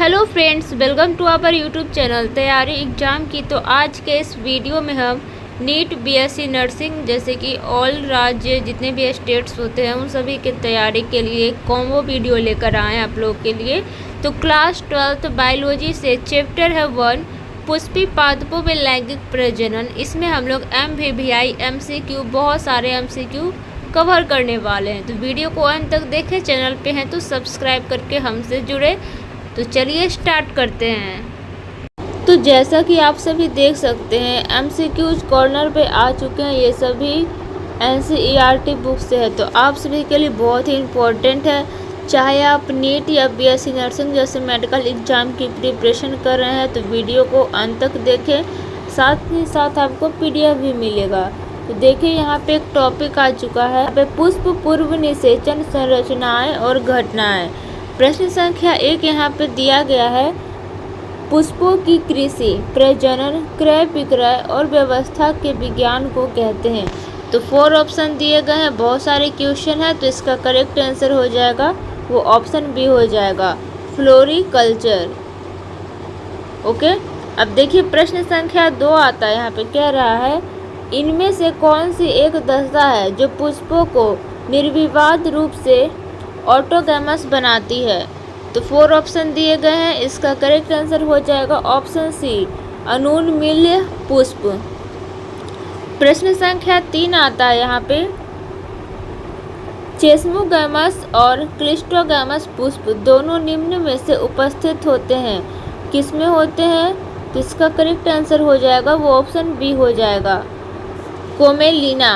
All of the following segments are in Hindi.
Hello friends, welcome to our YouTube channel तैयारी एग्ज़ाम की। तो आज के इस वीडियो में हम नीट, बीएससी नर्सिंग जैसे कि ऑल राज्य जितने भी स्टेट्स होते हैं उन सभी की तैयारी के लिए कॉम्बो वीडियो लेकर आए हैं आप लोग के लिए। तो क्लास 12th बायोलॉजी से चैप्टर है 1 पुष्पी पादपों में लैंगिक प्रजनन। इसमें हम लोग MVVI MCQ बहुत सारे MCQ कवर करने वाले हैं। तो वीडियो को अंत तक देखें, चैनल पे हैं तो सब्सक्राइब करके हमसे जुड़े। तो चलिए स्टार्ट करते हैं। तो जैसा कि आप सभी देख सकते हैं MCQs कॉर्नर पे आ चुके हैं। ये सभी NCERT बुक से है, तो आप सभी के लिए बहुत ही इम्पोर्टेंट है। चाहे आप नीट या बीएससी नर्सिंग जैसे मेडिकल एग्ज़ाम की प्रिपरेशन कर रहे हैं तो वीडियो को अंत तक देखें, साथ ही साथ आपको PDF भी मिलेगा। तो देखिए यहाँ पे एक टॉपिक आ चुका है, यहाँ पे पुष्प पूर्व निषेचन संरचनाएं और घटनाएं। प्रश्न संख्या 1 यहाँ पे दिया गया है, पुष्पों की कृषि, प्रजनन, क्रय विक्रय और व्यवस्था के विज्ञान को कहते हैं। तो 4 ऑप्शन दिए गए हैं, बहुत सारे क्वेश्चन है, तो इसका करेक्ट आंसर हो जाएगा वो ऑप्शन बी हो जाएगा, फ्लोरिकल्चर। ओके, अब देखिए प्रश्न संख्या 2 आता है। यहाँ पे कह रहा है, इनमें से कौन सी एक दशा है जो पुष्पों को निर्विवाद रूप से ऑटोगैमस बनाती है। तो 4 ऑप्शन दिए गए हैं, इसका करेक्ट आंसर हो जाएगा ऑप्शन सी, अनुन्मील्य पुष्प। प्रश्न संख्या 3 आता है यहाँ पे, चेस्मोगैमस और क्लिस्टोगैमस पुष्प दोनों निम्न में से उपस्थित होते हैं, किसमें होते हैं। तो इसका करेक्ट आंसर हो जाएगा वो ऑप्शन बी हो जाएगा, कोमेलिना।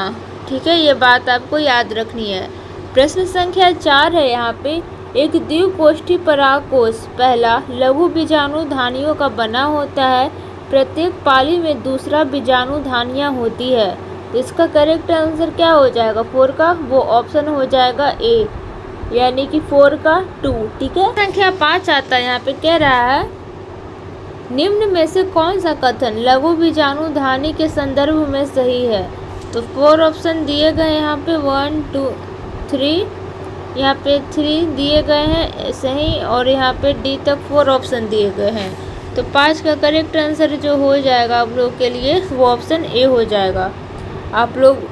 ठीक है, ये बात आपको याद रखनी है। प्रश्न संख्या 4 है यहाँ पे, एक द्विकोष्ठी परागकोश पहला लघु बीजाणु धानियों का बना होता है, प्रत्येक पाली में दूसरा बीजाणु धानियाँ होती है। तो इसका करेक्ट आंसर क्या हो जाएगा 4 का, वो ऑप्शन हो जाएगा ए, यानी कि 4 का 2। ठीक है, संख्या 5 आता है यहाँ पे, कह रहा है, निम्न में से कौन सा कथन लघु बीजाणु धानी के संदर्भ में सही है। तो 4 ऑप्शन दिए गए यहाँ पे 1 2 3, यहाँ पे 3 दिए गए हैं सही, और यहाँ पे डी तक 4 ऑप्शन दिए गए हैं। तो 5 का करेक्ट आंसर जो हो जाएगा आप लोग के लिए वो ऑप्शन ए हो जाएगा। आप लोग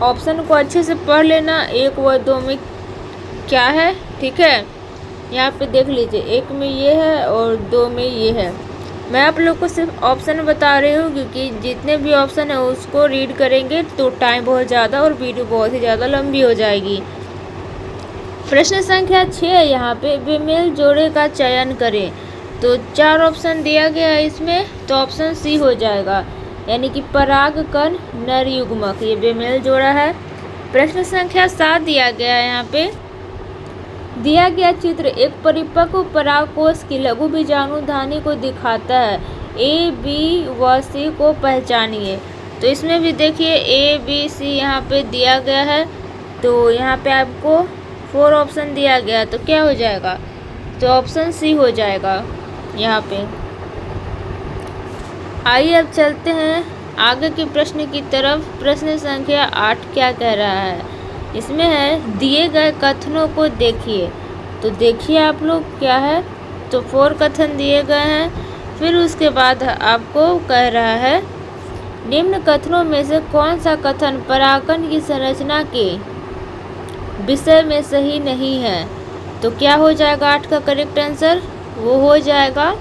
ऑप्शन को अच्छे से पढ़ लेना, 1 व 2 में क्या है। ठीक है, यहाँ पे देख लीजिए, 1 में ये है और 2 में ये है। मैं आप लोग को सिर्फ ऑप्शन बता रही हूँ क्योंकि जितने भी ऑप्शन है उसको रीड करेंगे तो टाइम बहुत ज़्यादा और वीडियो बहुत ही ज़्यादा लंबी हो जाएगी। प्रश्न संख्या 6 है यहाँ पे, बेमेल जोड़े का चयन करें। तो 4 ऑप्शन दिया गया है इसमें, तो ऑप्शन सी हो जाएगा, यानी कि परागकण नर युग्मक, ये बेमेल जोड़ा है। प्रश्न संख्या 7 दिया गया है यहाँ पे, दिया गया चित्र एक परिपक्व परागकोश की लघु बीजाणु धानी को दिखाता है, ए बी व सी को पहचानिए। तो इसमें भी देखिए ए बी सी यहाँ पे दिया गया है, तो यहाँ पे आपको 4 ऑप्शन दिया गया, तो क्या हो जाएगा, तो ऑप्शन सी हो जाएगा यहाँ पे। आइए अब चलते हैं आगे के प्रश्न की तरफ। प्रश्न संख्या 8 क्या कह रहा है, इसमें है, दिए गए कथनों को देखिए। तो देखिए आप लोग क्या है, तो 4 कथन दिए गए हैं। फिर उसके बाद आपको कह रहा है, निम्न कथनों में से कौन सा कथन परागकण की संरचना के विषय में सही नहीं है। तो क्या हो जाएगा 8 का करेक्ट आंसर, वो हो जाएगा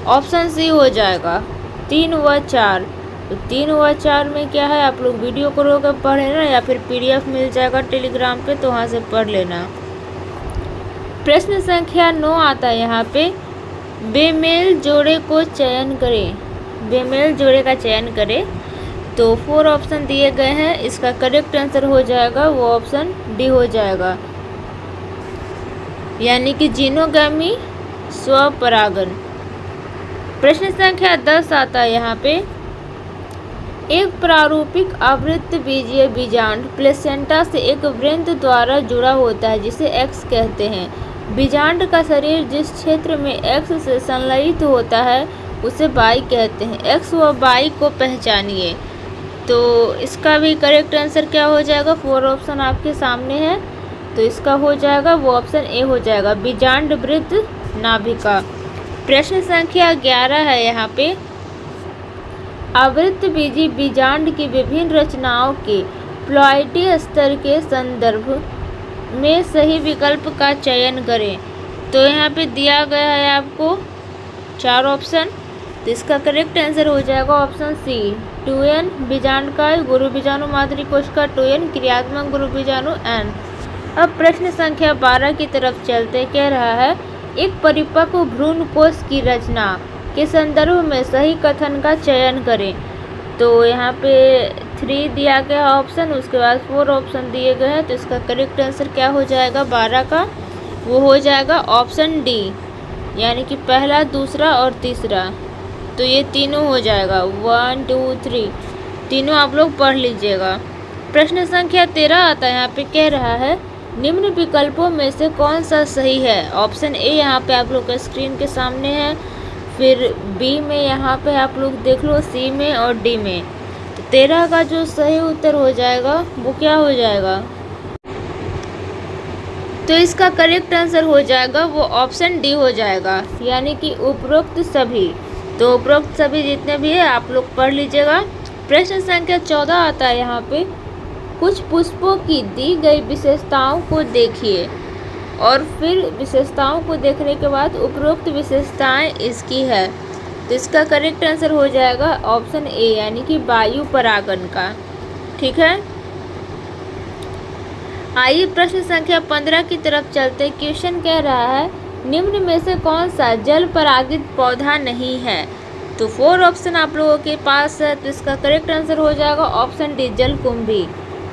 ऑप्शन सी हो जाएगा, 3 व 4। तो 3 व 4 में क्या है, आप लोग वीडियो को रोक कर पढ़ लेना या फिर PDF मिल जाएगा टेलीग्राम पे, तो वहाँ से पढ़ लेना। प्रश्न संख्या 9 आता है यहाँ पे, बेमेल जोड़े को चयन करें, बेमेल जोड़े का चयन करें। तो 4 ऑप्शन दिए गए हैं, इसका करेक्ट आंसर हो जाएगा वो ऑप्शन डी हो जाएगा, यानी कि जीनोगामी स्वपरागन। प्रश्न संख्या 10 आता है यहाँ पे, एक प्रारूपिक आवृत्त बीजीय बीजांड प्लेसेंटा से एक वृंत द्वारा जुड़ा होता है जिसे एक्स कहते हैं। बीजांड का शरीर जिस क्षेत्र में एक्स से संलयित होता है उसे वाई कहते हैं। एक्स व वाई को पहचानिए। तो इसका भी करेक्ट आंसर क्या हो जाएगा, 4 ऑप्शन आपके सामने है, तो इसका हो जाएगा वो ऑप्शन ए हो जाएगा, बीजांड वृत्त नाभिका। प्रश्न संख्या 11 है यहाँ पे, आवृतबीजी बीजांड की विभिन्न रचनाओं के प्लॉइडी स्तर के संदर्भ में सही विकल्प का चयन करें। तो यहाँ पे दिया गया है आपको 4 ऑप्शन, तो इसका करेक्ट आंसर हो जाएगा ऑप्शन सी 2n बीजांडकाय गुरु बीजाणु मातृ कोशिका 2n क्रियात्मक गुरु बीजाणु n। अब प्रश्न संख्या 12 की तरफ चलते, कह रहा है एक परिपक्व भ्रूण कोश की रचना के संदर्भ में सही कथन का चयन करें। तो यहाँ पे 3 दिया गया ऑप्शन, उसके बाद 4 ऑप्शन दिए गए हैं, तो इसका करेक्ट आंसर क्या हो जाएगा 12 का, वो हो जाएगा ऑप्शन डी, यानी कि पहला, दूसरा और तीसरा। तो ये तीनों हो जाएगा 1 2 3, तीनों आप लोग पढ़ लीजिएगा। प्रश्न संख्या 13 आता है, यहाँ पे कह रहा है निम्न विकल्पों में से कौन सा सही है। ऑप्शन ए यहाँ पे आप लोग का स्क्रीन के सामने है, फिर बी में यहाँ पे आप लोग देख लो, सी में और डी में। तो 13 का जो सही उत्तर हो जाएगा वो क्या हो जाएगा, तो इसका करेक्ट आंसर हो जाएगा वो ऑप्शन डी हो जाएगा, यानी कि उपरोक्त सभी। तो उपरोक्त सभी जितने भी है आप लोग पढ़ लीजिएगा। प्रश्न संख्या 14 आता है, यहाँ पे कुछ पुष्पों की दी गई विशेषताओं को देखिए और फिर विशेषताओं को देखने के बाद उपरोक्त विशेषताएं इसकी है। तो इसका करेक्ट आंसर हो जाएगा ऑप्शन ए, यानी कि वायु परागन का। ठीक है, आइए प्रश्न संख्या 15 की तरफ चलते। क्वेश्चन कह रहा है निम्न में से कौन सा जल परागित पौधा नहीं है। तो 4 ऑप्शन आप लोगों के पास है, तो इसका करेक्ट आंसर हो जाएगा ऑप्शन डी जलकुंभी।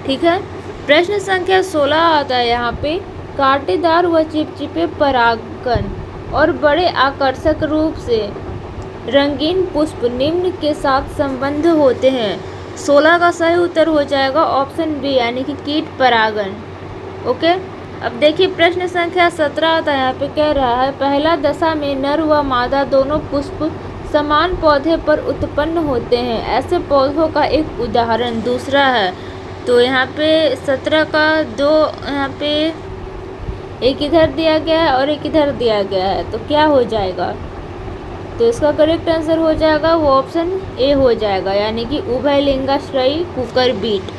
ठीक है, प्रश्न संख्या 16 आता है, यहाँ पे कांटेदार व चिपचिपे परागकण और बड़े आकर्षक रूप से रंगीन पुष्प निम्न के साथ संबंध होते हैं। 16 का सही उत्तर हो जाएगा ऑप्शन बी, यानी कि कीट परागन। ओके, अब देखिए प्रश्न संख्या 17 आता है, यहाँ पे कह रहा है पहला दशा में नर व मादा दोनों पुष्प समान पौधे पर उत्पन्न होते हैं, ऐसे पौधों का एक उदाहरण दूसरा है। तो यहाँ पे 17 का 2 यहाँ पे एक इधर दिया गया है और एक इधर दिया गया है, तो क्या हो जाएगा, तो इसका करेक्ट आंसर हो जाएगा वो ऑप्शन ए हो जाएगा, यानी कि उभयलिंगाश्रयी कुकुरबीट।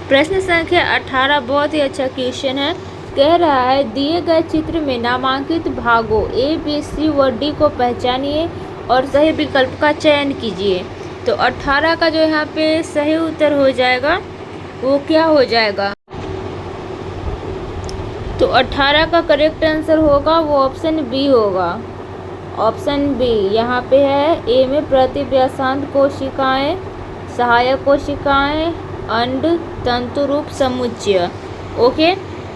प्रश्न संख्या 18 बहुत ही अच्छा क्वेश्चन है, कह रहा है दिए गए चित्र में नामांकित भागों ए बी सी व डी को पहचानिए और सही विकल्प का चयन कीजिए। तो 18 का जो यहाँ पे सही उत्तर हो जाएगा वो क्या हो जाएगा, तो 18 का करेक्ट आंसर होगा वो ऑप्शन बी होगा। ऑप्शन बी यहाँ पे है, ए में प्रतिव्यासांत कोशिकाएं, सहायक कोशिकाएं, अंड, तंतु रूप समुच्चय। ओके,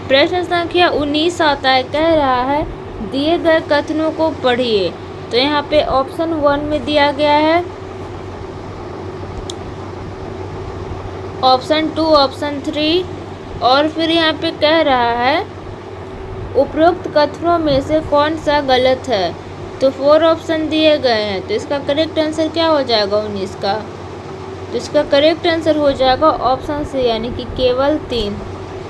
प्रश्न संख्या 19 आता है, कह रहा है दिए गए कथनों को पढ़िए। तो यहाँ पे ऑप्शन 1 में दिया गया है, ऑप्शन 2, ऑप्शन 3 और फिर यहाँ पे कह रहा है उपरोक्त कथनों में से कौन सा गलत है। तो 4 ऑप्शन दिए गए हैं, तो इसका करेक्ट आंसर क्या हो जाएगा 19 का, तो इसका करेक्ट आंसर हो जाएगा ऑप्शन सी, यानी कि केवल 3,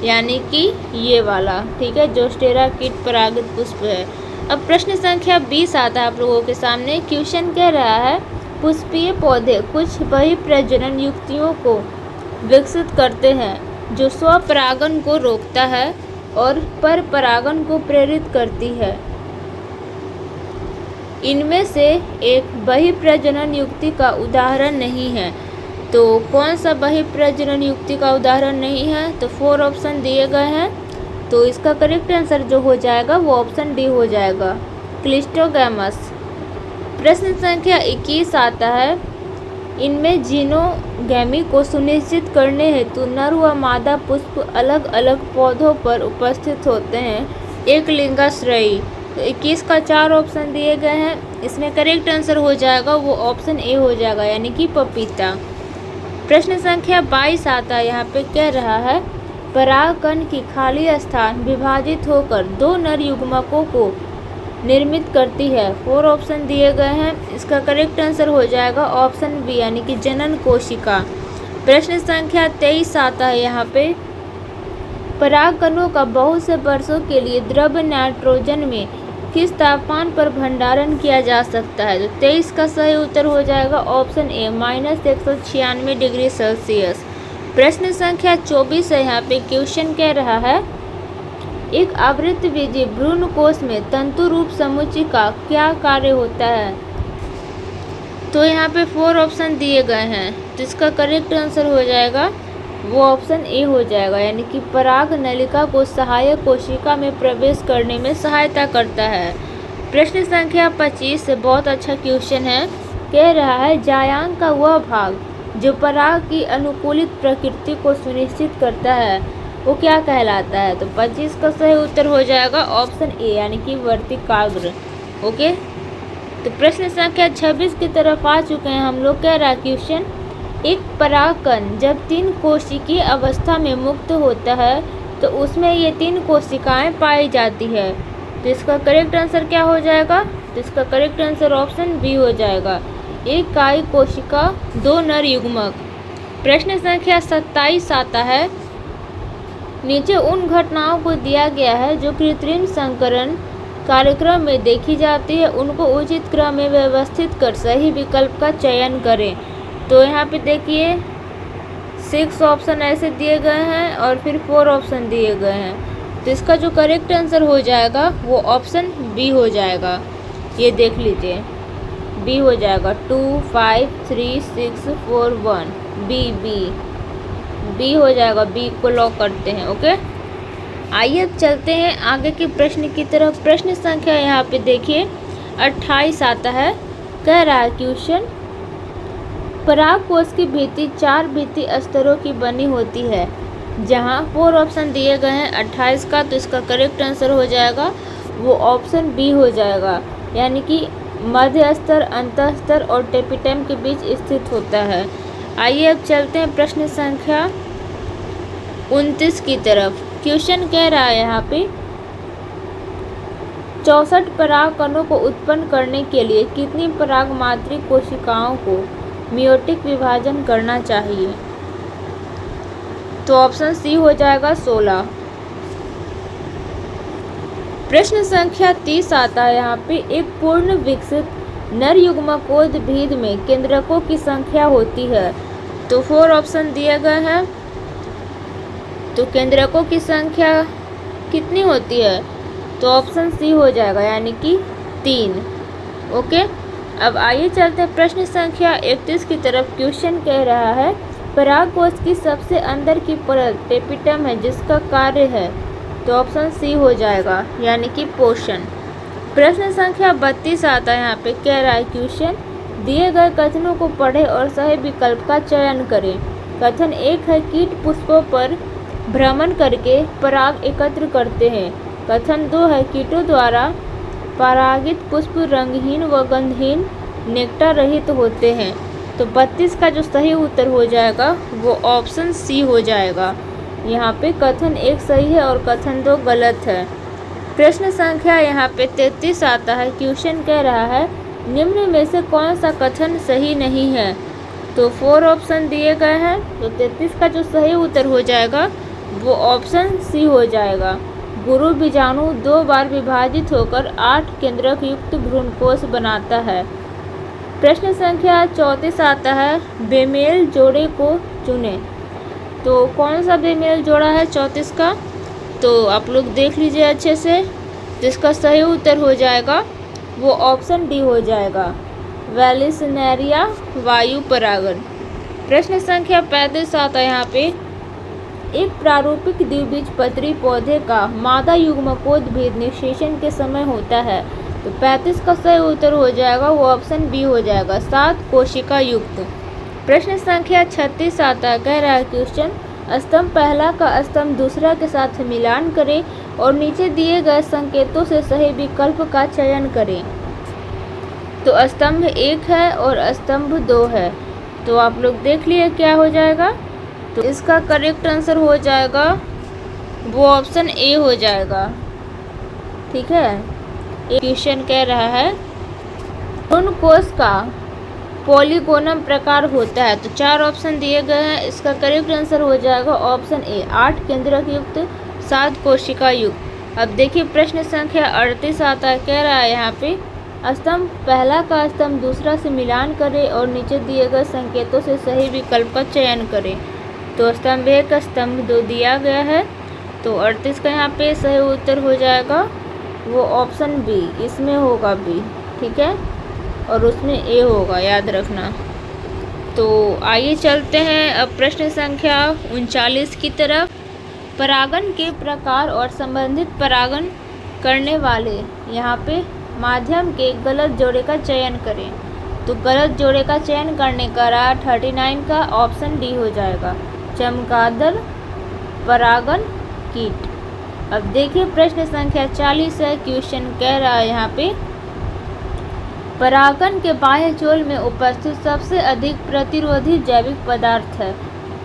यानी कि ये वाला। ठीक है, जोस्टेरा कीट परागित पुष्प है। अब प्रश्न संख्या 20 आता है आप लोगों के सामने। क्वेश्चन कह रहा है पुष्पीय पौधे कुछ बहिर्प्रजनन युक्तियों को विकसित करते हैं जो स्वपरागन को रोकता है और पर परागन को प्रेरित करती है। इनमें से एक बहिर्प्रजनन युक्ति का उदाहरण नहीं है। तो कौन सा बहिर्प्रजनन युक्ति का उदाहरण नहीं है, तो 4 ऑप्शन दिए गए हैं, तो इसका करेक्ट आंसर जो हो जाएगा वो ऑप्शन डी हो जाएगा, क्लिस्टोगैमस। प्रश्न संख्या 21 आता है, इनमें जीनोगैमी को सुनिश्चित करने हेतु नर व मादा पुष्प अलग अलग पौधों पर उपस्थित होते हैं, एक लिंगाश्रयी। तो 21 का 4 ऑप्शन दिए गए हैं, इसमें करेक्ट आंसर हो जाएगा वो ऑप्शन ए हो जाएगा, यानी कि पपीता। प्रश्न संख्या 22 आता है, यहाँ पे कह रहा है परागकण की खाली स्थान विभाजित होकर 2 नर युग्मकों को निर्मित करती है। 4 ऑप्शन दिए गए हैं, इसका करेक्ट आंसर हो जाएगा ऑप्शन बी, यानी कि जनन कोशिका। प्रश्न संख्या 23 आता है, यहाँ पे परागकणों का बहुत से वर्षों के लिए द्रव नाइट्रोजन में किस तापमान पर भंडारण किया जा सकता है? तो 23 का सही उत्तर हो जाएगा ऑप्शन ए -196 डिग्री सेल्सियस। प्रश्न संख्या 24 है। यहाँ पे क्वेश्चन कह रहा है एक आवृतबीजी भ्रूणकोश में तंतु रूप समुच्चय का क्या कार्य होता है? तो यहाँ पे 4 ऑप्शन दिए गए हैं, तो इसका करेक्ट आंसर हो जाएगा वो ऑप्शन ए हो जाएगा, यानी कि पराग नलिका को सहायक कोशिका में प्रवेश करने में सहायता करता है। प्रश्न संख्या 25 से बहुत अच्छा क्वेश्चन है। कह रहा है जायांग का वह भाग जो पराग की अनुकूलित प्रकृति को सुनिश्चित करता है वो क्या कहलाता है? तो 25 का सही उत्तर हो जाएगा ऑप्शन ए, यानी कि वर्तिकाग्र। ओके, तो प्रश्न संख्या 26 की तरफ आ चुके हैं हम लोग। कह रहा है क्वेश्चन एक परागकण जब 3 कोशिकीय अवस्था में मुक्त होता है तो उसमें ये 3 कोशिकाएं पाई जाती है। तो इसका करेक्ट आंसर क्या हो जाएगा? तो इसका करेक्ट आंसर ऑप्शन बी हो जाएगा, एक कायी कोशिका 2 नर युग्मक। प्रश्न संख्या 27 आता है नीचे उन घटनाओं को दिया गया है जो कृत्रिम संकरण कार्यक्रम में देखी जाती है, उनको उचित क्रम में व्यवस्थित कर सही विकल्प का चयन करें। तो यहाँ पे देखिए 6 ऑप्शन ऐसे दिए गए हैं और फिर 4 ऑप्शन दिए गए हैं, तो इसका जो करेक्ट आंसर हो जाएगा वो ऑप्शन बी हो जाएगा। ये देख लीजिए, बी हो जाएगा 2 5 3 6 4 1 बी हो जाएगा। बी को लॉक करते हैं। ओके, आइए अब चलते हैं आगे के प्रश्न की तरफ। प्रश्न संख्या यहाँ पे देखिए 28 आता है। कह रहा है क्वेश्चन परागकोश की भित्ति 4 भित्ति स्तरों की बनी होती है, जहाँ 4 ऑप्शन दिए गए हैं 28 का, तो इसका करेक्ट आंसर हो जाएगा वो ऑप्शन बी हो जाएगा, यानी कि मध्य स्तर, अंतःस्तर और टेपिटम के बीच स्थित होता है। आइए अब चलते हैं प्रश्न संख्या 29 की तरफ। क्वेश्चन कह रहा है यहाँ पे 64 परागकणों को उत्पन्न करने के लिए कितनी परागमात्री कोशिकाओं को मियोटिक विभाजन करना चाहिए? तो ऑप्शन सी हो जाएगा 16। प्रश्न संख्या 30 आता है यहाँ पे एक पूर्ण विकसित नर युग्मकोद्भिद में केंद्रकों की संख्या होती है, तो 4 ऑप्शन दिए गए हैं। तो केंद्रकों की संख्या कितनी होती है? तो ऑप्शन सी हो जाएगा, यानी कि 3। ओके, अब आइए चलते हैं प्रश्न संख्या 31 की तरफ। क्वेश्चन कह रहा है परागकोश की सबसे अंदर की परत टेपिटम है जिसका कार्य है, तो ऑप्शन सी हो जाएगा, यानी कि पोषण। प्रश्न संख्या 32 आता है। यहाँ पे कह रहा है क्वेश्चन दिए गए कथनों को पढ़ें और सही विकल्प का चयन करें। कथन 1 है कीट पुष्पों पर भ्रमण करके पराग एकत्र करते हैं। कथन 2 है कीटों द्वारा परागित पुष्प रंगहीन व गंधहीन नेक्टर रहित होते हैं। तो 32 का जो सही उत्तर हो जाएगा वो ऑप्शन सी हो जाएगा। यहाँ पे कथन 1 सही है और कथन 2 गलत है। प्रश्न संख्या यहाँ पे 33 आता है। क्वेश्चन कह रहा है निम्न में से कौन सा कथन सही नहीं है? तो 4 ऑप्शन दिए गए हैं, तो 33 का जो सही उत्तर हो जाएगा वो ऑप्शन सी हो जाएगा। गुरु बीजाणु 2 बार विभाजित होकर 8 केंद्रक युक्त भ्रूणकोश बनाता है। प्रश्न संख्या 34 आता है बेमेल जोड़े को चुने। तो कौन सा बेमेल जोड़ा है 34 का? तो आप लोग देख लीजिए अच्छे से, जिसका सही उत्तर हो जाएगा वो ऑप्शन डी हो जाएगा, वेलिसनेरिया वायु परागण। प्रश्न संख्या 35 आता है। यहाँ पे एक प्रारूपिक द्विबीजपत्री पौधे का मादा युग्मकोद्भिद निषेचन के समय होता है, तो 35 का सही उत्तर हो जाएगा वो ऑप्शन बी हो जाएगा, 7 कोशिका युक्त। प्रश्न संख्या 36 आता है। कह रहा है क्वेश्चन स्तंभ पहला का स्तंभ दूसरा के साथ मिलान करें और नीचे दिए गए संकेतों से सही विकल्प का चयन करें। तो स्तंभ 1 है और स्तंभ 2 है, तो आप लोग देख लिए क्या हो जाएगा। तो इसका करेक्ट आंसर हो जाएगा वो ऑप्शन ए हो जाएगा। ठीक है, ये क्वेश्चन कह रहा है भ्रूणकोश का पॉलीगोनम प्रकार होता है, तो 4 ऑप्शन दिए गए हैं। इसका करेक्ट आंसर हो जाएगा ऑप्शन ए, 8 केंद्रक युक्त 7 कोशिका युक्त। अब देखिए प्रश्न संख्या 38 आता है, कह रहा है यहाँ पे स्तंभ पहला का स्तंभ दूसरा से मिलान करें और नीचे दिए गए संकेतों से सही विकल्प का चयन करें। तो स्तंभ 1 स्तंभ 2 दिया गया है, तो 38 का यहाँ पे सही उत्तर हो जाएगा वो ऑप्शन बी, इसमें होगा बी, ठीक है, और उसमें ए होगा, याद रखना। तो आइए चलते हैं अब प्रश्न संख्या 39 की तरफ। परागण के प्रकार और संबंधित परागण करने वाले यहाँ पे माध्यम के गलत जोड़े का चयन करें। तो गलत जोड़े का चयन करने का रहा 39 का ऑप्शन डी हो जाएगा, चमगादड़ परागण कीट। अब देखिए प्रश्न संख्या 40 है, क्वेश्चन कह रहा है यहाँ पे परागण के बाह्य चोल में उपस्थित सबसे अधिक प्रतिरोधी जैविक पदार्थ है।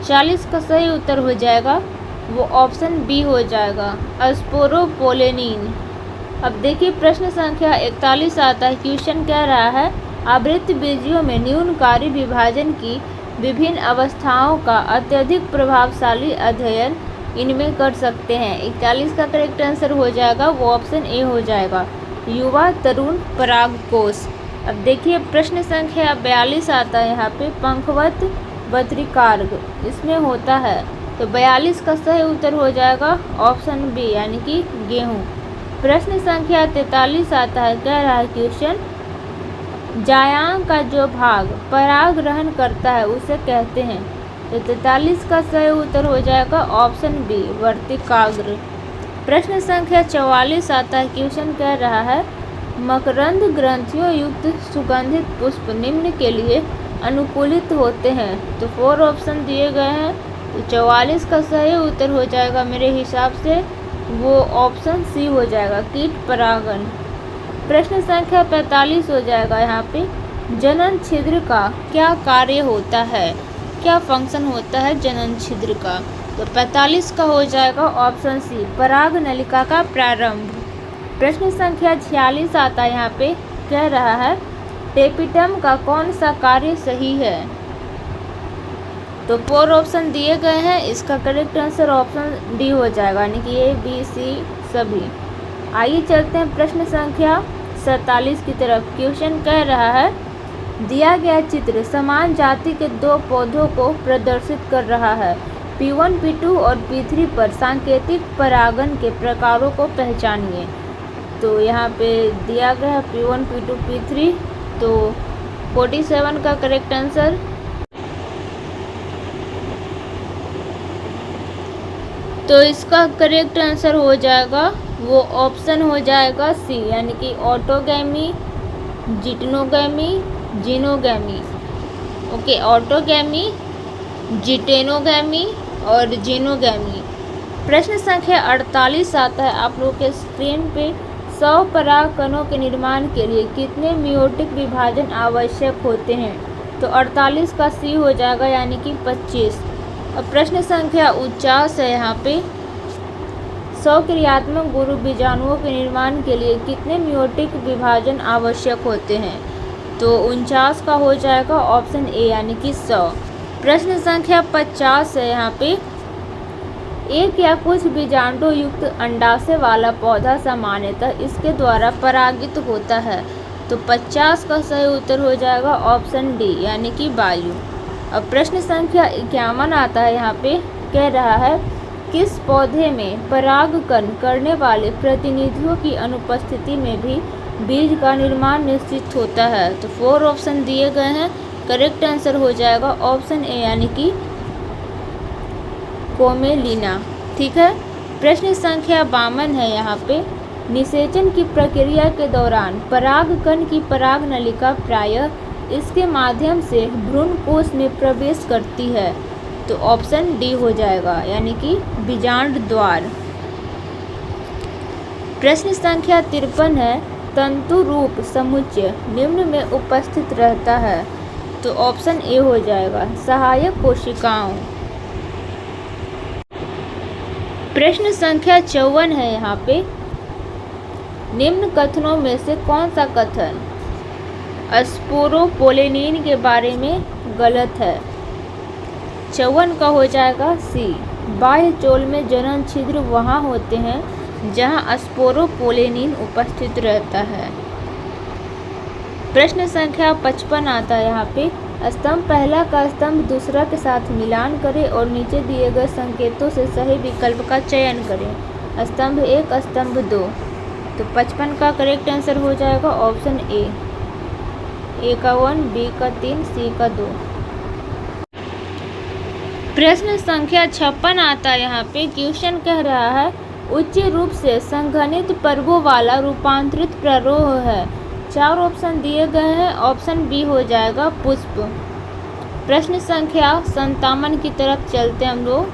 40 का सही उत्तर हो जाएगा वो ऑप्शन बी हो जाएगा, स्पोरोपोलेनिन। अब देखिए प्रश्न संख्या 41 आता है, क्वेश्चन कह रहा है आवृत्त बीजियों में न्यूनकारी विभाजन की विभिन्न अवस्थाओं का अत्यधिक प्रभावशाली अध्ययन इनमें कर सकते हैं। 41 का करेक्ट आंसर हो जाएगा वो ऑप्शन ए हो जाएगा, युवा तरुण परागकोश। अब देखिए प्रश्न संख्या 42 आता है यहाँ पे पंखवत बद्रिकार्ग इसमें होता है। तो 42 का सही उत्तर हो जाएगा ऑप्शन बी यानी कि गेहूँ। प्रश्न संख्या 43 आता है, कह रहा है क्वेश्चन जायांग का जो भाग पराग ग्रहण करता है उसे कहते हैं। तो 43 का सही उत्तर हो जाएगा ऑप्शन बी वर्तिकाग्र। प्रश्न संख्या 44 आता है, क्वेश्चन कह रहा है मकरंद ग्रंथियों युक्त सुगंधित पुष्प निम्न के लिए अनुकूलित होते हैं। तो 4 ऑप्शन दिए गए हैं, तो 44 का सही उत्तर हो जाएगा मेरे हिसाब से वो ऑप्शन सी हो जाएगा, कीट परागण। प्रश्न संख्या 45 हो जाएगा यहाँ पे जनन छिद्र का क्या कार्य होता है, क्या फंक्शन होता है जनन छिद्र का। तो 45 का हो जाएगा ऑप्शन सी पराग नलिका का प्रारंभ। प्रश्न संख्या 46 आता है, यहाँ पे कह रहा है टेपिटम का कौन सा कार्य सही है। तो 4 ऑप्शन दिए गए हैं, इसका करेक्ट आंसर ऑप्शन डी हो जाएगा यानी कि ए बी सी सभी। आइए चलते हैं प्रश्न संख्या 47 की तरफ। क्वेश्चन कह रहा है दिया गया चित्र समान जाति के 2 पौधों को प्रदर्शित कर रहा है। P1 P2 और P3 पर सांकेतिक परागण के प्रकारों को पहचानिए। तो यहाँ पे दिया गया है P1 P2 P3, तो 47 का करेक्ट आंसर तो इसका करेक्ट आंसर हो जाएगा वो ऑप्शन हो जाएगा सी यानी कि ऑटोगैमी जिटेनोगैमी जीनोगैमी। ओके, ऑटोगैमी जिटेनोगैमी और जीनोगैमी। प्रश्न संख्या 48 आता है, आप लोग के स्क्रीन पे 100 परागकणों के निर्माण के लिए कितने मियोटिक विभाजन आवश्यक होते हैं। तो 48 का सी हो जाएगा यानी कि 25। अब प्रश्न संख्या 49 है, यहाँ पे 100 क्रियात्मक गुरु बीजाणुओं के निर्माण के लिए कितने मियोटिक विभाजन आवश्यक होते हैं। तो 49 का हो जाएगा ऑप्शन ए यानी कि 100। प्रश्न संख्या 50 है, यहाँ पे एक या कुछ बीजांडों युक्त अंडाशय वाला पौधा सामान्यतः इसके द्वारा परागित होता है। तो 50 का सही उत्तर हो जाएगा ऑप्शन डी यानी कि वायु। अब प्रश्न संख्या 51 आता है, यहाँ पे कह रहा है किस पौधे में परागकण करने वाले प्रतिनिधियों की अनुपस्थिति में भी बीज का निर्माण निश्चित होता है। तो 4 ऑप्शन दिए गए हैं, करेक्ट आंसर हो जाएगा ऑप्शन ए यानी कि कोमेलिना। ठीक है। प्रश्न संख्या 52 है, यहाँ पे निषेचन की प्रक्रिया के दौरान परागकण की पराग नलिका प्रायः इसके माध्यम से भ्रूण कोश में प्रवेश करती है। तो ऑप्शन डी हो जाएगा यानी कि बीजांड द्वार। प्रश्न संख्या 53 है, तंतु रूप समुच्चय निम्न में उपस्थित रहता है। तो ऑप्शन ए हो जाएगा सहायक कोशिकाओं। प्रश्न संख्या 54 है, यहाँ पे निम्न कथनों में से कौन सा कथन स्पोरोपोलेनिन के बारे में गलत है। 54 का हो जाएगा सी, बाह्य चोल में जनन छिद्र वहाँ होते हैं जहां स्पोरोपोलिन उपस्थित रहता है। प्रश्न संख्या 55 आता है यहाँ पे, स्तंभ पहला का स्तंभ दूसरा के साथ मिलान करें और नीचे दिए गए संकेतों से सही विकल्प का चयन करें। स्तंभ 1, स्तंभ 2। तो 55 का करेक्ट आंसर हो जाएगा ऑप्शन ए का 1, बी का 3, सी का 2। प्रश्न संख्या 56 आता है यहाँ पे, क्वेश्चन कह रहा है उच्च रूप से संघनित पर्वों वाला रूपांतरित प्ररोह है। 4 ऑप्शन दिए गए हैं, ऑप्शन बी हो जाएगा पुष्प। प्रश्न संख्या 57 की तरफ चलते हम लोग।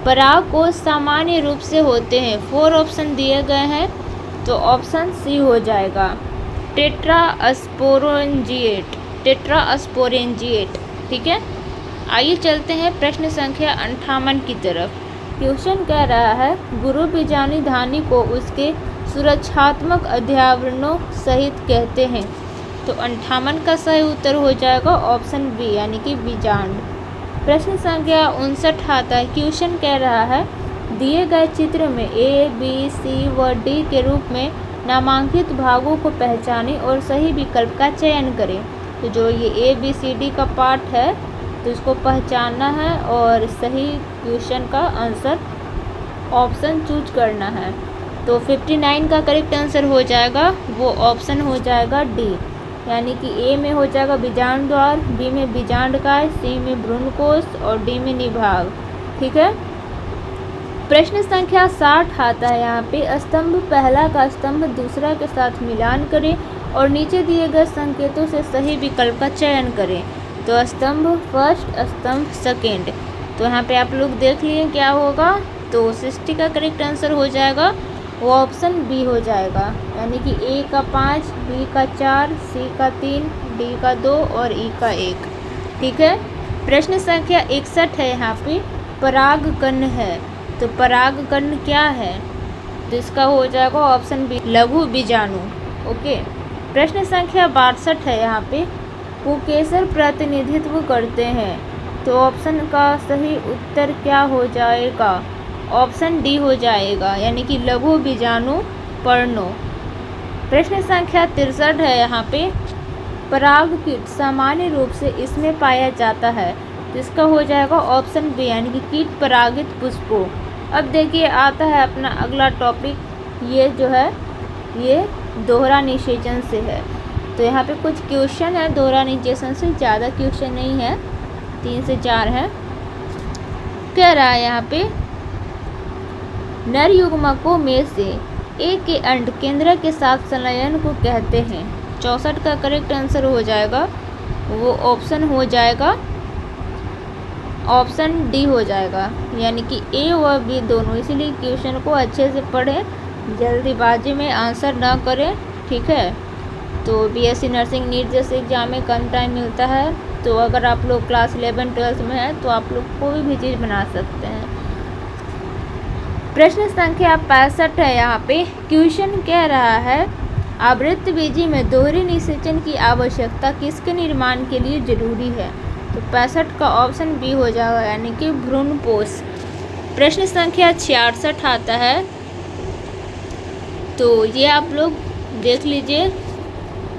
परागकोश सामान्य रूप से होते हैं, 4 ऑप्शन दिए गए हैं, तो ऑप्शन सी हो जाएगा टेट्रास्पोरेंजिएट। ठीक है, आइए चलते हैं प्रश्न संख्या 58 की तरफ। क्वेश्चन कह रहा है गुरु बीजाणु धानी को उसके सुरक्षात्मक अध्यावरणों सहित कहते हैं। तो 58 का सही उत्तर हो जाएगा ऑप्शन बी यानी कि बीजांड। प्रश्न संख्या 59 आता है, क्वेश्चन कह रहा है दिए गए चित्र में ए, बी, सी व डी के रूप में नामांकित भागों को पहचानें और सही विकल्प का चयन करें। तो जो ये ए, बी, सी, डी का पार्ट है तो इसको पहचानना है और सही क्वेश्चन का आंसर ऑप्शन चूज करना है। तो 59 का करेक्ट आंसर हो जाएगा वो ऑप्शन हो जाएगा डी, यानी कि ए में हो जाएगा बीजांड द्वार, बी में बीजांडकाय, सी में भ्रूणकोश और डी में निभाग। ठीक है, प्रश्न संख्या 60 आता है यहाँ पे, स्तंभ पहला का स्तंभ दूसरा के साथ मिलान करें और नीचे दिए गए संकेतों से सही विकल्प का चयन करें। तो स्तंभ फर्स्ट, स्तंभ सेकेंड। तो यहाँ पे आप लोग देख लिए क्या होगा, तो 60 का करेक्ट आंसर हो जाएगा वो ऑप्शन बी हो जाएगा, यानी कि ए का 5, बी का 4, सी का 3, डी का 2 और ई का 1। ठीक है, प्रश्न संख्या 61 है यहाँ पे, परागकण है। तो परागकण क्या है, तो इसका हो जाएगा ऑप्शन बी लघु बीजाणु। ओके, प्रश्न संख्या 62 है यहाँ पे, पुकेसर प्रतिनिधित्व करते हैं। तो ऑप्शन का सही उत्तर क्या हो जाएगा, ऑप्शन डी हो जाएगा, यानी कि लघु बीजाणु पर्णों। प्रश्न संख्या 63 है यहाँ पे, परागकीट सामान्य रूप से इसमें पाया जाता है। तो इसका हो जाएगा ऑप्शन बी, यानी कि कीट परागित पुष्पों। अब देखिए आता है अपना अगला टॉपिक, ये जो है ये दोहरा निषेचन से है। तो यहाँ पे कुछ क्वेश्चन है दोहरा निषेचन से, ज़्यादा क्वेश्चन नहीं है, 3 से 4 है। कह रहा है यहाँ पे नर युग्मकों में से एक के अंड केंद्र के साथ संलयन को कहते हैं। 64 का करेक्ट आंसर हो जाएगा वो ऑप्शन हो जाएगा ऑप्शन डी हो जाएगा, यानी कि ए व बी दोनों। इसीलिए क्वेश्चन को अच्छे से पढ़ें, जल्दीबाजी में आंसर ना करें। ठीक है, तो बीएससी नर्सिंग नीट जैसे एग्जाम में कम टाइम मिलता है, तो अगर आप लोग क्लास 11-12 में हैं तो आप लोग कोई भी चीज़ बना सकते हैं। प्रश्न संख्या 65 है यहाँ पे, क्वेश्चन कह रहा है आवृत्तबीजी में दोहरी निषेचन की आवश्यकता किसके निर्माण के लिए जरूरी है। तो 65 का ऑप्शन बी हो जाएगा, यानी कि भ्रूणपोष। प्रश्न संख्या 66 आता है, तो ये आप लोग देख लीजिए,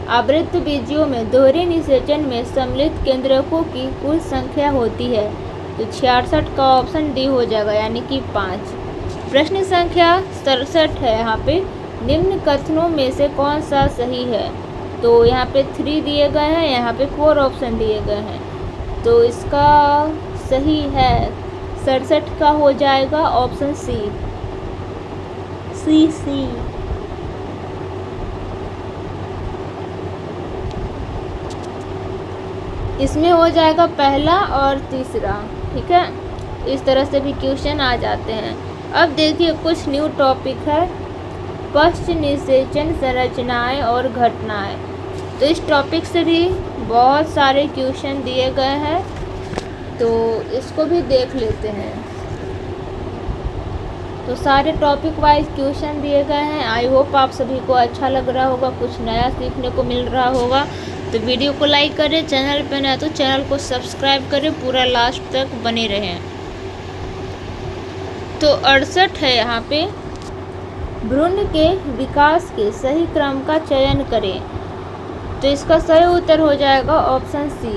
आवृत्तबीजियों में दोहरे निषेचन में सम्मिलित केंद्रकों की कुल संख्या होती है। तो 66 का ऑप्शन डी हो जाएगा, यानी कि 5। प्रश्न संख्या 67 है यहाँ पे, निम्न कथनों में से कौन सा सही है। तो यहाँ पे 3 दिए गए हैं, यहाँ पे 4 ऑप्शन दिए गए हैं। तो इसका सही है 67 का हो जाएगा ऑप्शन सी। इसमें हो जाएगा पहला और तीसरा। ठीक है, इस तरह से भी क्वेश्चन आ जाते हैं। अब देखिए कुछ न्यू टॉपिक है, पश्च निषेचन संरचनाएं और घटनाएं। तो इस टॉपिक से भी बहुत सारे क्वेश्चन दिए गए हैं, तो इसको भी देख लेते हैं। तो सारे टॉपिक वाइज क्वेश्चन दिए गए हैं। आई होप आप सभी को अच्छा लग रहा होगा, कुछ नया सीखने को मिल रहा होगा। तो वीडियो को लाइक करें, चैनल पर नया तो चैनल को सब्सक्राइब करें, पूरा लास्ट तक बने रहें। तो 68 है यहाँ पे। भ्रूण के विकास के सही क्रम का चयन करें। तो इसका सही उत्तर हो जाएगा ऑप्शन सी,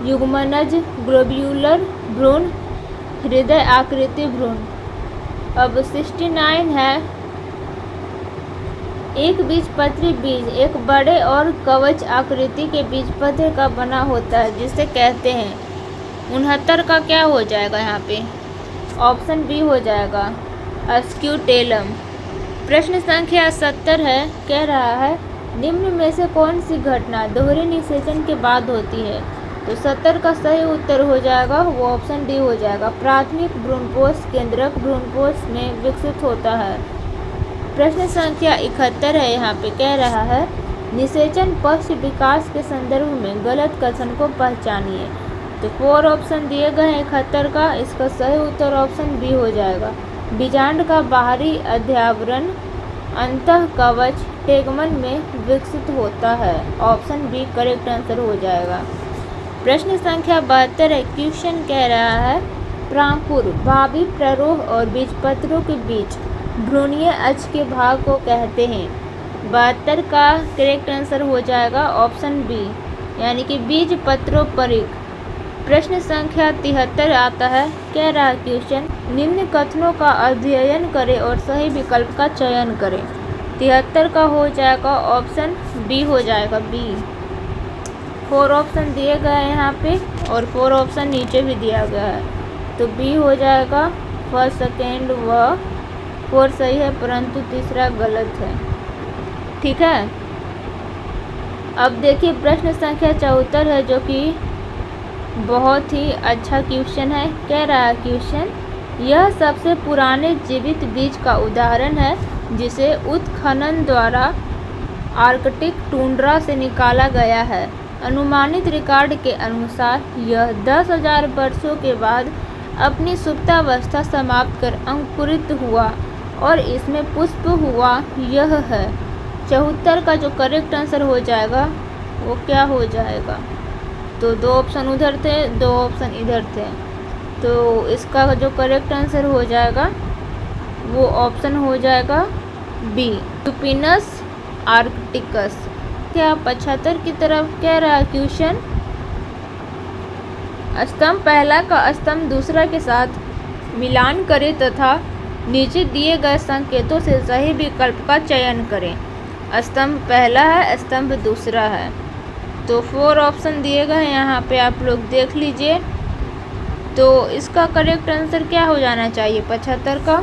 युग्मनज ग्लोब्यूलर भ्रूण, हृदय आकृति भ्रूण। अब 69 है, एक बीजपत्री बीज एक बड़े और कवच आकृति के बीजपत्र का बना होता है जिसे कहते हैं। 69 का क्या हो जाएगा यहाँ पे? ऑप्शन बी हो जाएगा, अस्क्यूटेलम। प्रश्न संख्या 70 है, कह रहा है निम्न में से कौन सी घटना दोहरे निषेचन के बाद होती है? तो 70 का सही उत्तर हो जाएगा वो ऑप्शन डी हो जाएगा, प्राथमिक भ्रूणपोष केंद्रक भ्रूणपोष में विकसित होता है। प्रश्न संख्या 71 है, यहाँ पे कह रहा है निषेचन पक्ष विकास के संदर्भ में गलत कथन को पहचानिए। तो 4 ऑप्शन दिए गए हैं 71 का, इसका सही उत्तर ऑप्शन बी हो जाएगा, बीजांड का बाहरी अध्यावरण अंतः कवच टेगमन में विकसित होता है। ऑप्शन बी करेक्ट आंसर हो जाएगा। प्रश्न संख्या 72 है, क्वेश्चन कह रहा है प्रांकुर भावी प्ररोह और बीजपत्रों के बीच भ्रूणीय अक्ष के भाग को कहते हैं। 72 का करेक्ट आंसर हो जाएगा ऑप्शन बी, यानी कि बीजपत्रोपरिक। प्रश्न संख्या 73 आता है, कह रहा है क्वेश्चन निम्न कथनों का अध्ययन करें और सही विकल्प का चयन करें। 73 का हो जाएगा ऑप्शन बी हो जाएगा, बी। 4 ऑप्शन दिए गए हैं यहाँ पे और 4 ऑप्शन नीचे भी दिया गया है, तो बी हो जाएगा। फर्स्ट सेकेंड व 4 सही है परंतु तीसरा गलत है। ठीक है, अब देखिए प्रश्न संख्या 74 है जो कि बहुत ही अच्छा क्वेश्चन है। कह रहा है क्वेश्चन यह सबसे पुराने जीवित बीज का उदाहरण है जिसे उत्खनन द्वारा आर्कटिक टुंड्रा से निकाला गया है। अनुमानित रिकॉर्ड के अनुसार यह 10,000 वर्षों के बाद अपनी सुप्तावस्था समाप्त कर अंकुरित हुआ और इसमें पुष्प हुआ। यह है 74 का जो करेक्ट आंसर हो जाएगा वो क्या हो जाएगा? तो 2 ऑप्शन उधर थे, 2 ऑप्शन इधर थे, तो इसका जो करेक्ट आंसर हो जाएगा वो ऑप्शन हो जाएगा बी, लुपिनस आर्कटिकस। क्या 75 की तरफ कह रहा है क्वेश्चन स्तंभ पहला का स्तंभ दूसरा के साथ मिलान करें तथा नीचे दिए गए संकेतों से सही विकल्प का चयन करें। स्तंभ पहला है, स्तंभ दूसरा है, तो 4 ऑप्शन दिए गए हैं यहाँ पे आप लोग देख लीजिए। तो इसका करेक्ट आंसर क्या हो जाना चाहिए 75 का?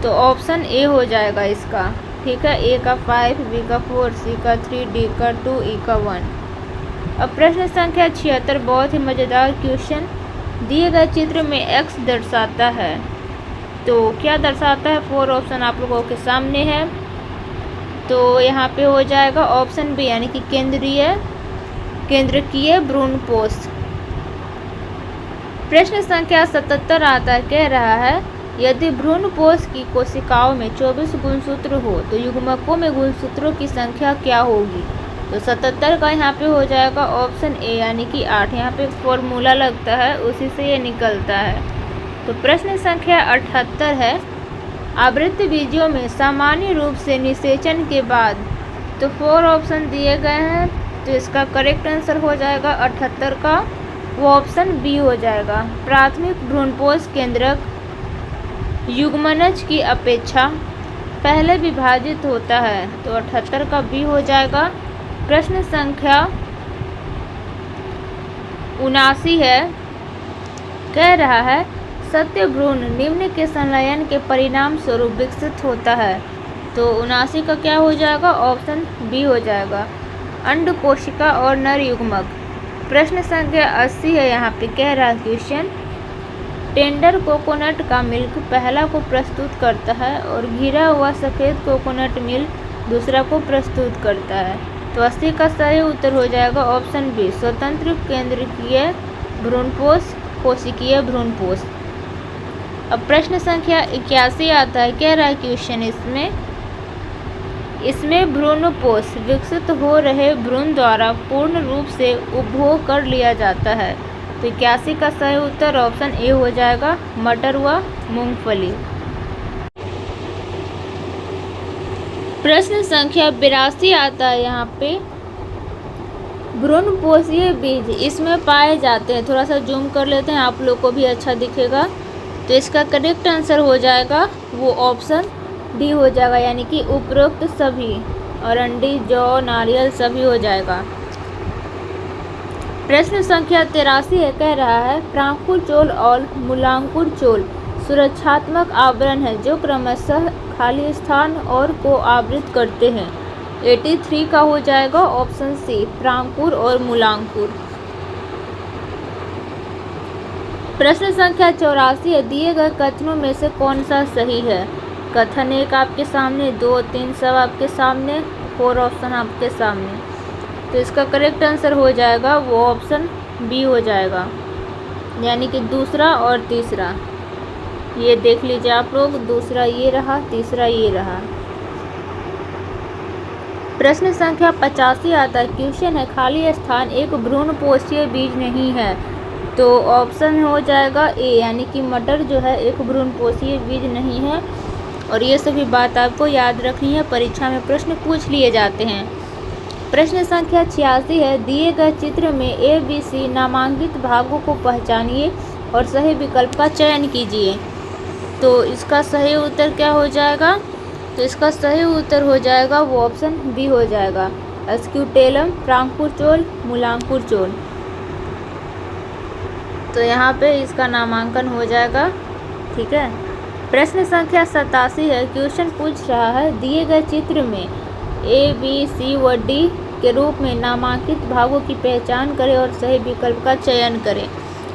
तो ऑप्शन ए हो जाएगा इसका। ठीक है, ए का 5, बी का 4, सी का 3, डी का 2, ई का 1। अब प्रश्न संख्या 76 बहुत ही मज़ेदार क्वेश्चन। दिए गए चित्र में एक्स दर्शाता है, तो क्या दर्शाता है? 4 ऑप्शन आप लोगों के सामने है, तो यहाँ पे हो जाएगा ऑप्शन बी, यानी कि केंद्रकीय भ्रूणपोष। प्रश्न संख्या 77 आता है, कह रहा है यदि भ्रूणपोष की कोशिकाओं में 24 गुणसूत्र हो तो युग्मकों में गुणसूत्रों की संख्या क्या होगी? तो 77 का यहाँ पे हो जाएगा ऑप्शन ए, यानी कि 8। यहाँ पे फॉर्मूला लगता है उसी से ये निकलता है। तो प्रश्न संख्या 78 है, आवृत्त बीजों में सामान्य रूप से निषेचन के बाद, तो 4 ऑप्शन दिए गए हैं, तो इसका करेक्ट आंसर हो जाएगा 78 का, वो ऑप्शन बी हो जाएगा, प्राथमिक भ्रूणपोष केंद्रक युग्मनज की अपेक्षा पहले विभाजित होता है, तो 78 का बी हो जाएगा। प्रश्न संख्या 79 है, कह रहा है सत्य भ्रूण निम्न के संलयन के परिणाम स्वरूप विकसित होता है, तो 79 का क्या हो जाएगा? ऑप्शन बी हो जाएगा, अंड कोशिका और नर युग्मक। प्रश्न संख्या 80 है, यहाँ पे कह रहा है क्वेश्चन टेंडर कोकोनट का मिल्क पहला को प्रस्तुत करता है और घिरा हुआ सफ़ेद कोकोनट मिल्क दूसरा को प्रस्तुत करता है, तो 80 का सही उत्तर हो जाएगा ऑप्शन बी, स्वतंत्र केंद्रकीय भ्रूणपोष कोशिकीय भ्रूणपोष। अब प्रश्न संख्या 81 आता है, कह रहा है क्वेश्चन इसमें भ्रूणपोष विकसित हो रहे भ्रूण द्वारा पूर्ण रूप से उपभोग कर लिया जाता है, तो 81 का सही उत्तर ऑप्शन ए हो जाएगा, मटर व मूंगफली। प्रश्न संख्या 82 आता है यहाँ पे, भ्रूणपोषीय बीज इसमें पाए जाते हैं। थोड़ा सा जूम कर लेते हैं, आप लोग को भी अच्छा दिखेगा। तो इसका करेक्ट आंसर हो जाएगा वो ऑप्शन डी हो जाएगा, यानी कि उपरोक्त सभी, अरंडी, जौ, नारियल सभी हो जाएगा। प्रश्न संख्या 83 है, कह रहा है प्रांकुर चोल और मूलांकुर चोल सुरक्षात्मक आवरण है जो क्रमशः खाली स्थान और को आवृत करते हैं। 83 का हो जाएगा ऑप्शन सी, प्रांकुर और मूलांकुर। प्रश्न संख्या 84 है, दिए गए कथनों में से कौन सा सही है। कथन 1 आपके सामने, 2, 3 सब आपके सामने, 4 ऑप्शन आपके सामने। तो इसका करेक्ट आंसर हो जाएगा वो ऑप्शन बी हो जाएगा, यानी कि दूसरा और तीसरा। ये देख लीजिए आप लोग, दूसरा ये रहा, तीसरा ये रहा। प्रश्न संख्या 85 आता है, क्वेश्चन है खाली स्थान एक भ्रूणपोषीय बीज नहीं है। तो ऑप्शन हो जाएगा ए, यानी कि मटर जो है एक भ्रूणपोषीय बीज नहीं है। और ये सभी बात आपको याद रखनी है, परीक्षा में प्रश्न पूछ लिए जाते हैं। प्रश्न संख्या 86 है, दिए गए चित्र में ए बी सी नामांकित भागों को पहचानिए और सही विकल्प का चयन कीजिए। तो इसका सही उत्तर क्या हो जाएगा। तो इसका सही उत्तर हो जाएगा वो ऑप्शन बी हो जाएगा, स्क्यूटेलम, प्रांकुर चोल, मूलांकुर चोल। तो यहाँ पे इसका नामांकन हो जाएगा, ठीक है। प्रश्न संख्या 87 है, क्वेश्चन पूछ रहा है दिए गए चित्र में ए बी सी व डी के रूप में नामांकित भागों की पहचान करें और सही विकल्प का चयन करें।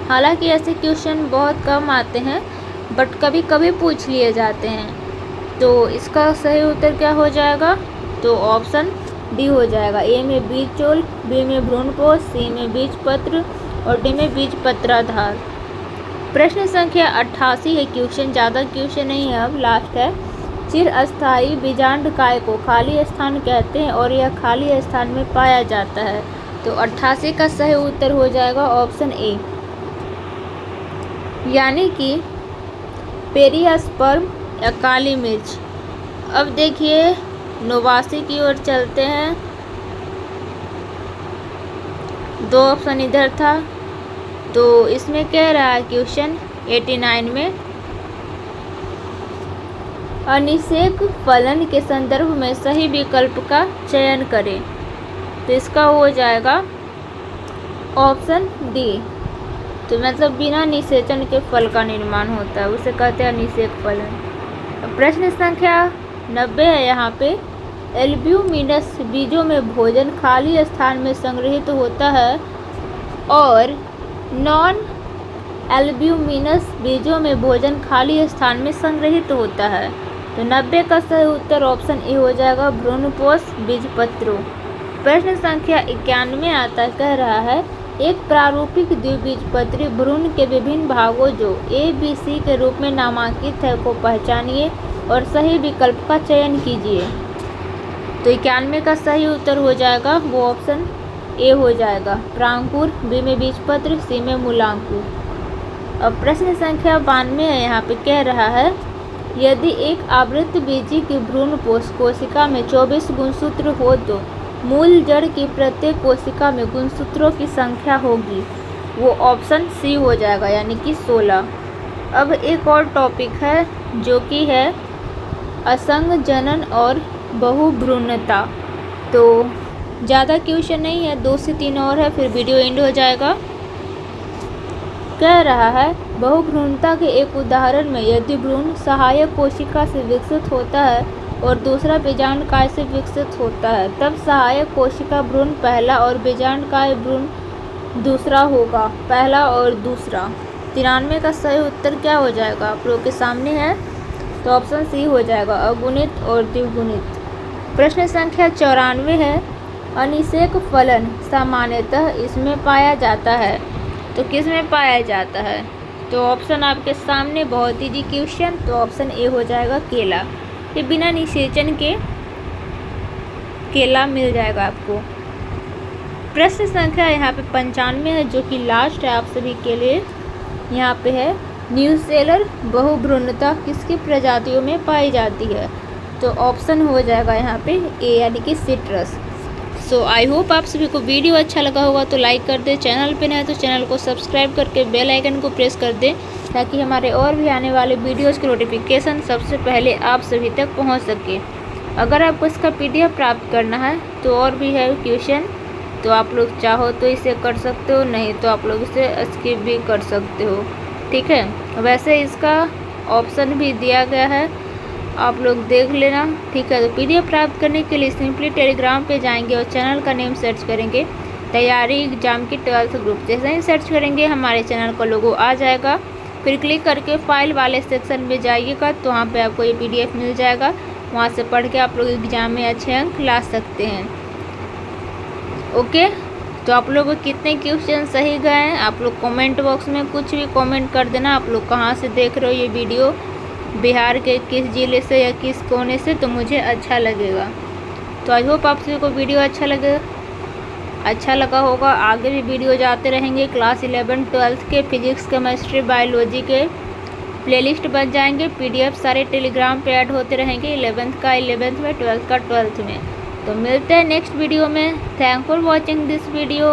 हालांकि ऐसे क्वेश्चन बहुत कम आते हैं, बट कभी कभी पूछ लिए जाते हैं। तो इसका सही उत्तर क्या हो जाएगा। तो ऑप्शन डी हो जाएगा, ए में बीज चोल, बी में भ्रूणपोष, सी में बीज पत्र और डी में बीज पत्राधार। प्रश्न संख्या 88 है, क्वेश्चन ज़्यादा क्वेश्चन नहीं है, अब लास्ट है। चिरस्थायी बीजांडकाय को खाली स्थान कहते हैं और यह खाली स्थान में पाया जाता है। तो 88 का सही उत्तर हो जाएगा ऑप्शन ए, यानी कि पेरियास्पर्म या काली मिर्च। अब देखिए 89 की ओर चलते हैं। 2 ऑप्शन इधर था, तो इसमें कह रहा है क्वेश्चन 89 में अनिषेक फलन के संदर्भ में सही विकल्प का चयन करें। तो इसका हो जाएगा ऑप्शन डी। तो मतलब बिना निषेचन के फल का निर्माण होता है, उसे कहते हैं अनिषेक फलन। प्रश्न संख्या 90 है, यहाँ पे एल्ब्यूमिनस बीजों में भोजन खाली स्थान में संग्रहित होता है और नॉन एल्ब्यूमिनस बीजों में भोजन खाली स्थान में संग्रहित होता है। तो 90 का सही उत्तर ऑप्शन ए हो जाएगा, भ्रूणपोष बीजपत्रों। प्रश्न संख्या 91 आता है, कह रहा है एक प्रारूपिक द्विबीजपत्री भ्रूण के विभिन्न भागों जो ए बी सी के रूप में नामांकित है को पहचानिए और सही विकल्प का चयन कीजिए। तो 91 का सही उत्तर हो जाएगा वो ऑप्शन ए हो जाएगा, प्रांकुर, बी में बीजपत्र, सी में मूलांकुर। अब प्रश्न संख्या 92 है, यहाँ पे कह रहा है यदि एक आवृत बीजी की भ्रूणपोष कोशिका में 24 गुणसूत्र हो तो मूल जड़ की प्रत्येक कोशिका में गुणसूत्रों की संख्या होगी। वो ऑप्शन सी हो जाएगा, यानी कि 16। अब एक और टॉपिक है जो कि है असंग जनन और बहुभ्रूणता। तो ज़्यादा क्वेश्चन नहीं है, 2 से 3 और है, फिर वीडियो एंड हो जाएगा। कह रहा है बहुभ्रूणता के एक उदाहरण में यदि भ्रूण सहायक कोशिका से विकसित होता है और दूसरा बीजांडकाय से विकसित होता है, तब सहायक कोशिका भ्रूण पहला और बीजांडकाय भ्रूण दूसरा होगा, पहला और दूसरा। 93 का सही उत्तर क्या हो जाएगा, आप लोग के सामने है। तो ऑप्शन सी हो जाएगा, अगुणित और द्विगुणित। प्रश्न संख्या 94 है, अनिषेक फलन सामान्यतः इसमें पाया जाता है। तो किस में पाया जाता है। तो ऑप्शन आपके सामने, बहुत ईजी क्वेश्चन। तो ऑप्शन ए हो जाएगा, केला। ये बिना निषेचन के केला मिल जाएगा आपको। प्रश्न संख्या यहाँ पे 95 है, जो कि लास्ट है आप सभी के लिए। यहाँ पे है न्यूसेलर बहुभ्रूणता किसकी प्रजातियों में पाई जाती है? तो ऑप्शन हो जाएगा यहाँ पे ए यानी कि सिट्रस। सो आई होप आप सभी को वीडियो अच्छा लगा होगा तो लाइक कर दें, चैनल पे नए तो चैनल को सब्सक्राइब करके बेल आइकन को प्रेस कर दें ताकि हमारे और भी आने वाले वीडियोज़ की नोटिफिकेशन सबसे पहले आप सभी तक पहुँच सके। अगर आपको इसका PDF प्राप्त करना है तो और भी है क्वेश्चन, तो आप लोग चाहो तो इसे कर सकते हो, नहीं तो आप लोग इसे स्किप भी कर सकते हो, ठीक है। वैसे इसका ऑप्शन भी दिया गया है, आप लोग देख लेना, ठीक है। तो PDF प्राप्त करने के लिए सिंपली टेलीग्राम पे जाएंगे और चैनल का नेम सर्च करेंगे तैयारी एग्जाम की 12th ग्रुप। जैसे ही सर्च करेंगे हमारे चैनल का लोगो आ जाएगा, फिर क्लिक करके फाइल वाले सेक्शन में जाइएगा तो वहाँ पे आपको ये PDF मिल जाएगा। वहाँ से पढ़ के आप लोग एग्ज़ाम में अच्छे अंक ला सकते हैं। ओके, तो आप लोग को कितने क्वेश्चन सही गए हैं आप लोग कमेंट बॉक्स में कुछ भी कमेंट कर देना। आप लोग कहाँ से देख रहे हो ये वीडियो, बिहार के किस ज़िले से या किस कोने से, तो मुझे अच्छा लगेगा। तो आई होप आप सभी को वीडियो अच्छा लगा होगा। आगे भी वीडियो जाते रहेंगे। क्लास 11 12th के फिजिक्स केमिस्ट्री बायोलॉजी के प्लेलिस्ट बन जाएंगे। PDF सारे टेलीग्राम पे ऐड होते रहेंगे, 11th का 11th में, 12th का 12th में। तो मिलते हैं नेक्स्ट वीडियो में। Thank for watching this video.